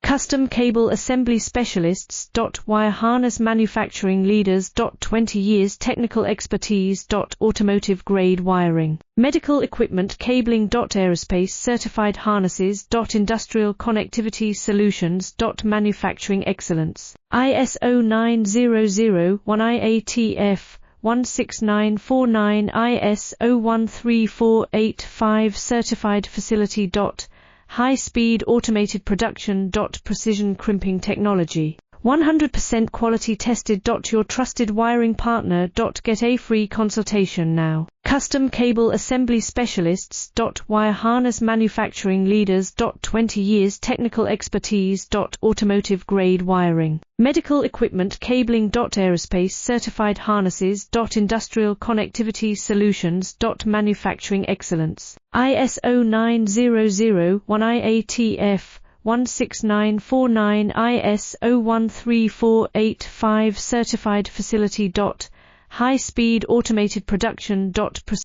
Custom cable assembly specialists. Wire harness manufacturing leaders. 20 years technical expertise. Automotive grade wiring. Medical equipment cabling. Aerospace certified harnesses. Industrial connectivity solutions. Manufacturing excellence. ISO 9001-IATF 16949 ISO 13485 certified facility. High-speed automated production. Precision crimping technology. 100% quality tested. Your trusted wiring partner. Get a free consultation now. Custom cable assembly specialists. Wire harness manufacturing leaders. 20 years technical expertise. Automotive grade wiring. Medical equipment cabling. Aerospace certified harnesses. Industrial connectivity solutions. Manufacturing excellence. ISO 9001-IATF 16949 ISO 13485 certified facility. High-speed automated production.